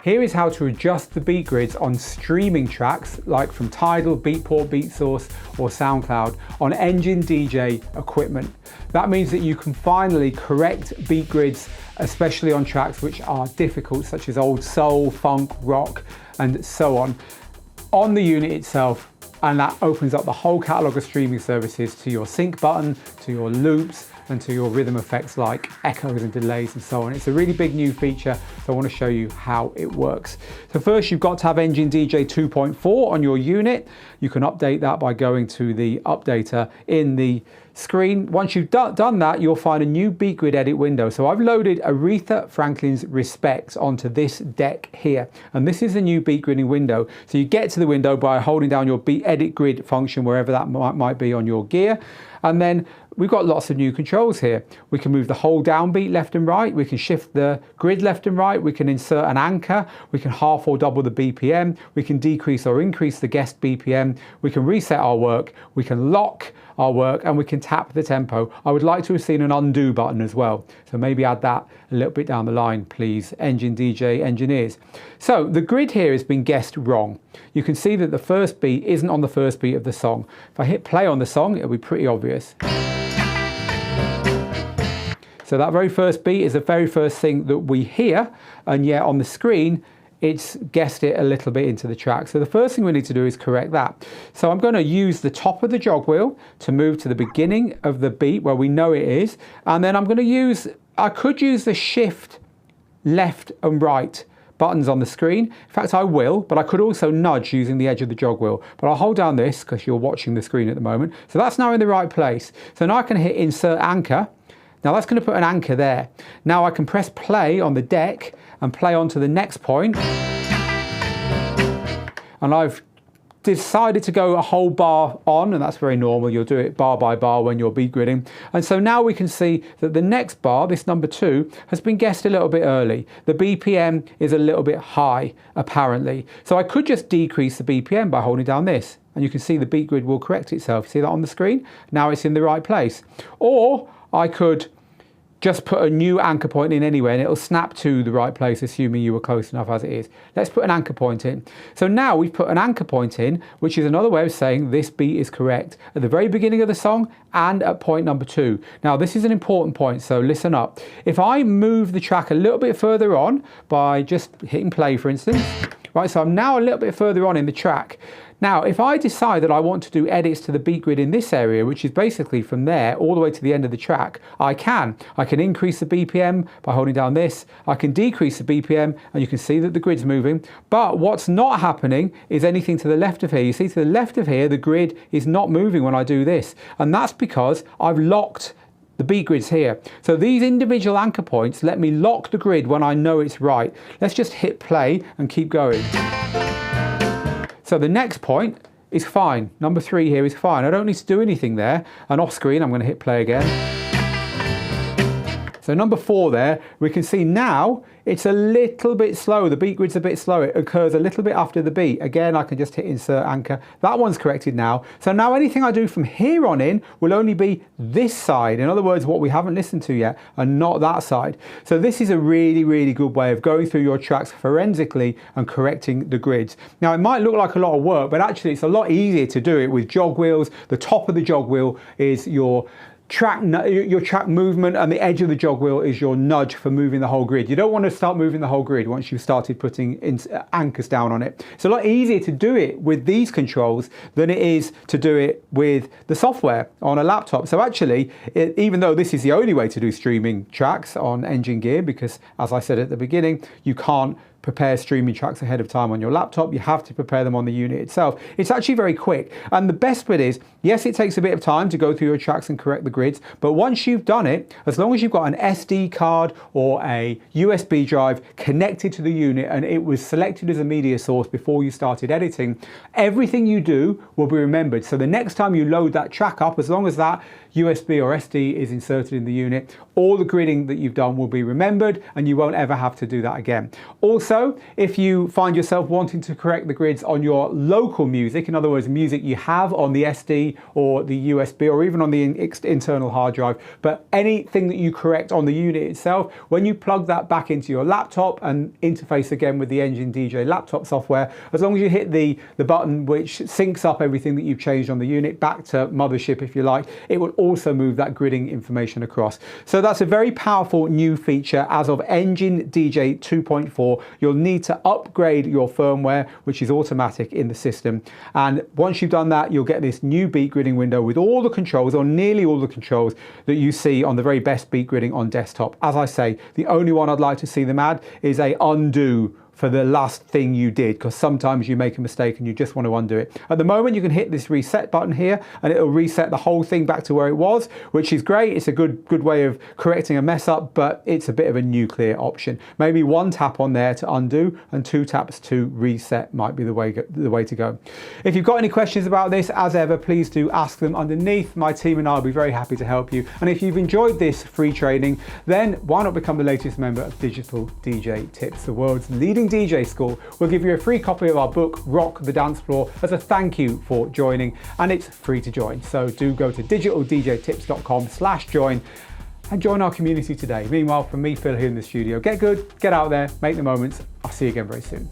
Here is how to adjust the beat grids on streaming tracks like from Tidal, Beatport, BeatSource or SoundCloud on Engine DJ equipment. That means that you can finally correct beat grids, especially on tracks which are difficult, such as old soul, funk, rock and so on the unit itself. And that opens up the whole catalogue of streaming services to your sync button, to your loops, and to your rhythm effects like echoes and delays and so on. It's a really big new feature, so I want to show you how it works. So first, you've got to have Engine DJ 2.4 on your unit. You can update that by going to the updater in the screen. Once you've done that, you'll find a new Beatgrid edit window. So I've loaded Aretha Franklin's Respect onto this deck here, and this is the new Beatgridding window. So you get to the window by holding down your Beat Edit Grid function, wherever that might be on your gear, and then we've got lots of new controls here. We can move the whole downbeat left and right. We can shift the grid left and right. We can insert an anchor. We can half or double the BPM. We can decrease or increase the guest BPM. We can reset our work. We can lock our work, and we can tap the tempo. I would like to have seen an undo button as well. So maybe add that a little bit down the line, please, Engine DJ engineers. So the grid here has been guessed wrong. You can see that the first beat isn't on the first beat of the song. If I hit play on the song, it'll be pretty obvious. So that very first beat is the very first thing that we hear, and yet on the screen, it's guessed it a little bit into the track. So the first thing we need to do is correct that. So I'm going to use the top of the jog wheel to move to the beginning of the beat where we know it is. And then I'm going to use, I could use the shift left and right buttons on the screen. In fact, I will, but I could also nudge using the edge of the jog wheel. But I'll hold down this because you're watching the screen at the moment. So that's now in the right place. So now I can hit insert anchor. Now that's going to put an anchor there. Now I can press play on the deck and play on to the next point. And I've decided to go a whole bar on, and that's very normal. You'll do it bar by bar when you're beat gridding. And so now we can see that the next bar, this number 2, has been guessed a little bit early. The BPM is a little bit high, apparently. So I could just decrease the BPM by holding down this. And you can see the beat grid will correct itself. See that on the screen? Now it's in the right place. Or I could just put a new anchor point in anywhere and it'll snap to the right place, assuming you were close enough as it is. Let's put an anchor point in. So now we've put an anchor point in, which is another way of saying this beat is correct at the very beginning of the song and at point number 2. Now this is an important point, so listen up. If I move the track a little bit further on by just hitting play, for instance, right, so I'm now a little bit further on in the track. Now, if I decide that I want to do edits to the beat grid in this area, which is basically from there all the way to the end of the track, I can. I can increase the BPM by holding down this. I can decrease the BPM, and you can see that the grid's moving. But what's not happening is anything to the left of here. You see, to the left of here, the grid is not moving when I do this. And that's because I've locked the beat grids here. So these individual anchor points let me lock the grid when I know it's right. Let's just hit play and keep going. So the next point is fine. Number 3 here is fine. I don't need to do anything there. And off screen, I'm going to hit play again. So number 4 there, we can see now it's a little bit slow. The beat grid's a bit slow. It occurs a little bit after the beat. Again, I can just hit insert anchor. That one's corrected now. So now anything I do from here on in will only be this side. In other words, what we haven't listened to yet, and not that side. So this is a really, really good way of going through your tracks forensically and correcting the grids. Now, it might look like a lot of work, but actually it's a lot easier to do it with jog wheels. The top of the jog wheel is your track movement, and the edge of the jog wheel is your nudge for moving the whole grid. You don't want to start moving the whole grid once you've started putting anchors down on it. It's a lot easier to do it with these controls than it is to do it with the software on a laptop. So actually, even though this is the only way to do streaming tracks on Engine Gear, because as I said at the beginning, you can't prepare streaming tracks ahead of time on your laptop. You have to prepare them on the unit itself. It's actually very quick. And the best bit is, yes, it takes a bit of time to go through your tracks and correct the grids, but once you've done it, as long as you've got an SD card or a USB drive connected to the unit and it was selected as a media source before you started editing, everything you do will be remembered. So the next time you load that track up, as long as that USB or SD is inserted in the unit, all the gridding that you've done will be remembered and you won't ever have to do that again. Also, Also, if you find yourself wanting to correct the grids on your local music, in other words, music you have on the SD or the USB or even on the internal hard drive, but anything that you correct on the unit itself, when you plug that back into your laptop and interface again with the Engine DJ laptop software, as long as you hit the button which syncs up everything that you've changed on the unit back to mothership, if you like, it will also move that gridding information across. So that's a very powerful new feature as of Engine DJ 2.4. You'll need to upgrade your firmware, which is automatic in the system. And once you've done that, you'll get this new Beatgridding window with all the controls, or nearly all the controls that you see on the very best Beatgridding on desktop. As I say, the only one I'd like to see them add is a undo for the last thing you did, because sometimes you make a mistake and you just want to undo it. At the moment, you can hit this reset button here and it'll reset the whole thing back to where it was, which is great. It's a good way of correcting a mess up, but it's a bit of a nuclear option. Maybe one tap on there to undo and 2 taps to reset might be the way to go. If you've got any questions about this, as ever, please do ask them underneath. My team and I will be very happy to help you. And if you've enjoyed this free training, then why not become the latest member of Digital DJ Tips, the world's leading DJ school. We'll give you a free copy of our book, Rock the Dance Floor, as a thank you for joining, and it's free to join. So do go to digitaldjtips.com/join and join our community today. Meanwhile, from me, Phil, here in the studio, get good, get out there, make the moments. I'll see you again very soon.